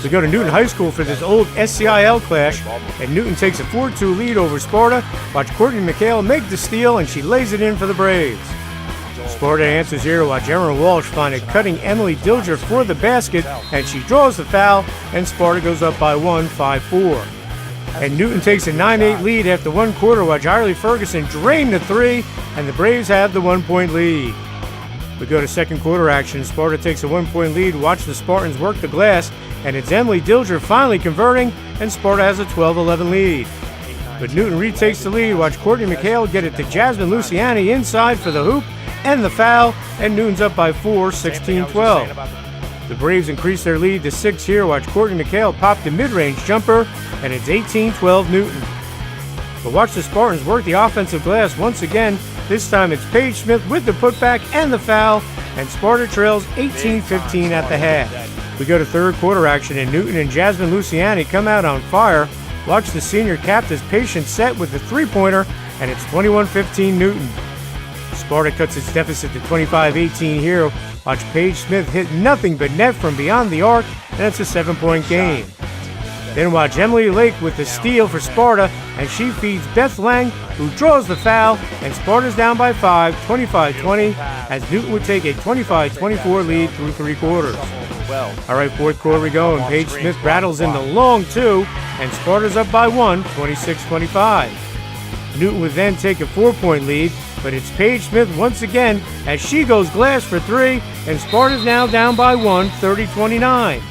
We go to Newton High School for this Old SCIL clash, and Newton takes a 4-2 lead over Sparta. Watch Courtney McHale make the steal, and she lays it in for the Braves. Sparta answers here to watch Erin Walsh find it, cutting Emily Dilger for the basket, and she draws the foul, and Sparta goes up by 1, 5-4. And Newton takes a 9-8 lead after one quarter. Watch Irely Ferguson drain the three, and the Braves have the 1-point lead. We go to second quarter action. Sparta takes a 1-point lead. Watch the Spartans work the glass, and it's Emily Dilger finally converting, and Sparta has a 12-11 lead. But Newton retakes the lead. Watch Courtney McHale get it to Jasmine Luciani inside for the hoop and the foul, and Newton's up by 4, 16-12. The Braves increase their lead to 6 here. Watch Courtney McHale pop the mid-range jumper, and it's 18-12 Newton. But watch the Spartans work the offensive glass once again. This time it's Paige Smith with the putback and the foul, and Sparta trails 18-15 at the half. We go to third quarter action, and Newton and Jasmine Luciani come out on fire. Watch the senior captain's patient set with the three-pointer, and it's 21-15 Newton. Sparta cuts its deficit to 25-18 here. Watch Paige Smith hit nothing but net from beyond the arc, and it's a 7-point game. Then watch Emily Lake with the steal for Sparta, and she feeds Beth Lang, who draws the foul, and Sparta's down by 5, 25-20, as Newton would take a 25-24 lead through three quarters. All right, fourth quarter we go, and Paige Smith rattles in the long two, and Sparta's up by 1, 26-25. Newton would then take a 4-point lead, but it's Paige Smith once again as she goes glass for three, and Sparta's now down by 1, 30-29.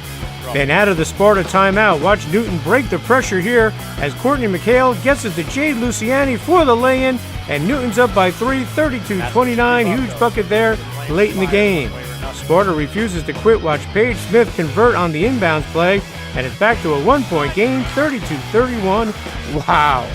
Then out of the Sparta timeout, watch Newton break the pressure here as Courtney McHale gets it to Jade Luciani for the lay-in, and Newton's up by 3, 32-29. Huge bucket there late in the game. Sparta refuses to quit. Watch Paige Smith convert on the inbounds play, and it's back to a 1-point game, 32-31. Wow.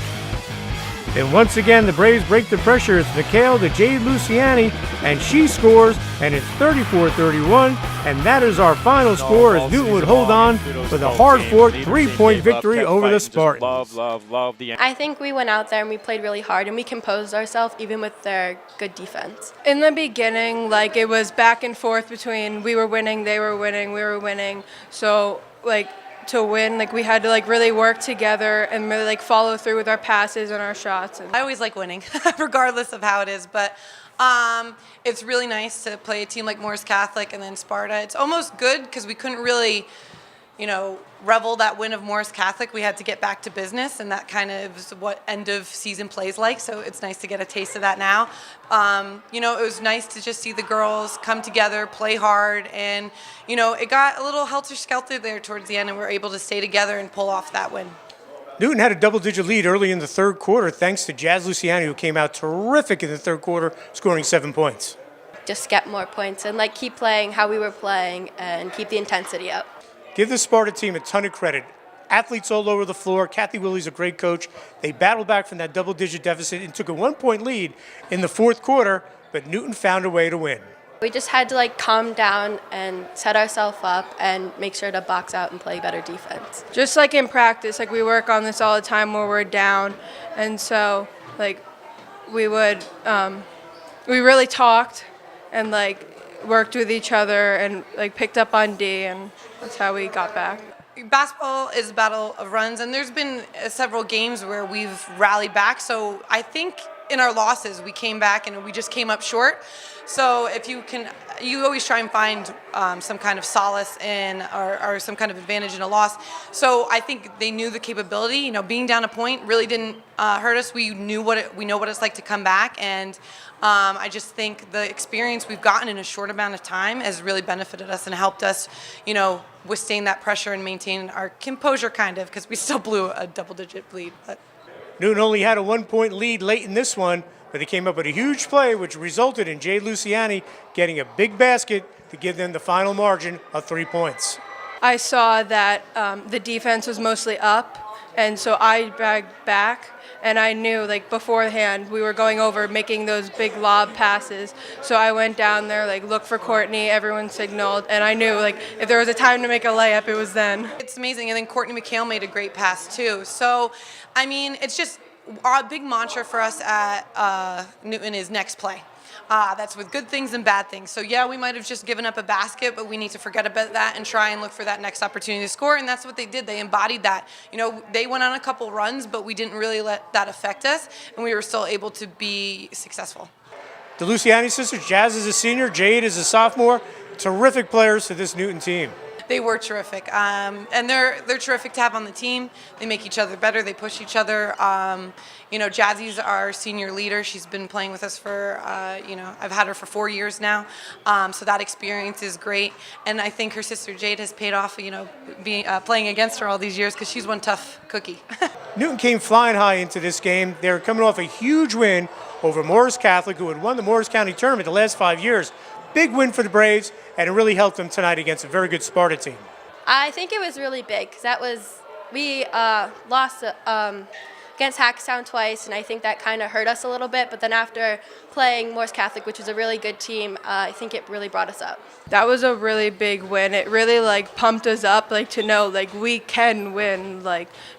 Then once again, the Braves break the pressure. It's McHale to Jade Luciani, and she scores, and it's 34-31, and that is our final score as Newton would hold on with a hard-fought 3-point victory over the Spartans. I think we went out there and we played really hard, and we composed ourselves even with their good defense. In the beginning, like, it was back and forth between we were winning, they were winning, we were winning. So, like, to win, like, we had to, like, really work together and really, like, follow through with our passes and our shots. I always like winning, regardless of how it is, but it's really nice to play a team like Morris Catholic and then Sparta. It's almost good because we couldn't really, revel that win of Morris Catholic. We had to get back to business, and that kind of is what end of season plays like, so it's nice to get a taste of that now. It was nice to just see the girls come together, play hard, and, it got a little helter-skelter there towards the end, and we were able to stay together and pull off that win. Newton had a double-digit lead early in the third quarter thanks to Jazz Luciani, who came out terrific in the third quarter, scoring 7 points. Just get more points and, like, keep playing how we were playing and keep the intensity up. Give the Sparta team a ton of credit. Athletes all over the floor. Kathy Willie's a great coach. They battled back from that double-digit deficit and took a 1-point lead in the fourth quarter, but Newton found a way to win. We just had to, like, calm down and set ourselves up and make sure to box out and play better defense. Just like in practice, like, we work on this all the time where we're down, and so, like, we would, we really talked and, like, worked with each other and, like, picked up on D, and that's how we got back. Basketball is a battle of runs, and there's been several games where we've rallied back. So I think in our losses, we came back and we just came up short. So if you always try and find some kind of solace in or some kind of advantage in a loss. So I think they knew the capability. Being down a point really didn't hurt us. We know what it's like to come back, and I just think the experience we've gotten in a short amount of time has really benefited us and helped us, withstand that pressure and maintain our composure, kind of, because we still blew a double-digit lead. But Newton only had a 1-point lead late in this one, but they came up with a huge play, which resulted in Jade Luciani getting a big basket to give them the final margin of 3 points. I saw that the defense was mostly up, and so I bagged back, and I knew, like, beforehand we were going over making those big lob passes. So I went down there, like, looked for Courtney, everyone signaled, and I knew, like, if there was a time to make a layup, it was then. It's amazing, and then Courtney McHale made a great pass too. So, I mean, it's just our big mantra for us at Newton is next play. That's with good things and bad things. So yeah, we might have just given up a basket, but we need to forget about that and try and look for that next opportunity to score. And that's what they did. They embodied that. You know, they went on a couple runs, but we didn't really let that affect us, and we were still able to be successful. The Luciani sisters, Jazz is a senior, Jade is a sophomore. Terrific players to this Newton team. They were terrific, and they're terrific to have on the team. They make each other better. They push each other. You know, Jazzy's our senior leader. She's been playing with us for, you know, I've had her for 4 years now. So that experience is great, and I think her sister Jade has paid off. You know, being playing against her all these years because she's one tough cookie. Newton came flying high into this game. They were coming off a huge win over Morris Catholic, who had won the Morris County tournament the last 5 years. Big win for the Braves, and it really helped them tonight against a very good Sparta team. I think it was really big because we lost against Hackstown twice, and I think that kind of hurt us a little bit. But then after playing Morris Catholic, which was a really good team, I think it really brought us up. That was a really big win. It really pumped us up to know we can win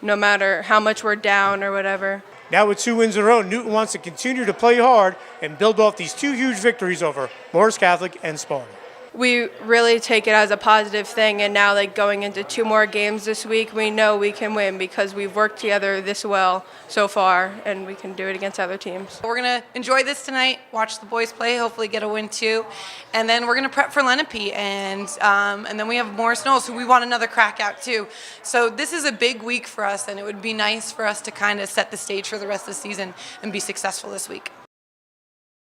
no matter how much we're down or whatever. Now with 2 wins in a row, Newton wants to continue to play hard and build off these 2 huge victories over Morris Catholic and Sparta. We really take it as a positive thing, and now going into 2 more games this week, we know we can win because we've worked together this well so far, and we can do it against other teams. We're going to enjoy this tonight, watch the boys play, hopefully get a win too, and then we're going to prep for Lenape, and then we have Morris Knowles, who we want another crack at too. So this is a big week for us, and it would be nice for us to kind of set the stage for the rest of the season and be successful this week.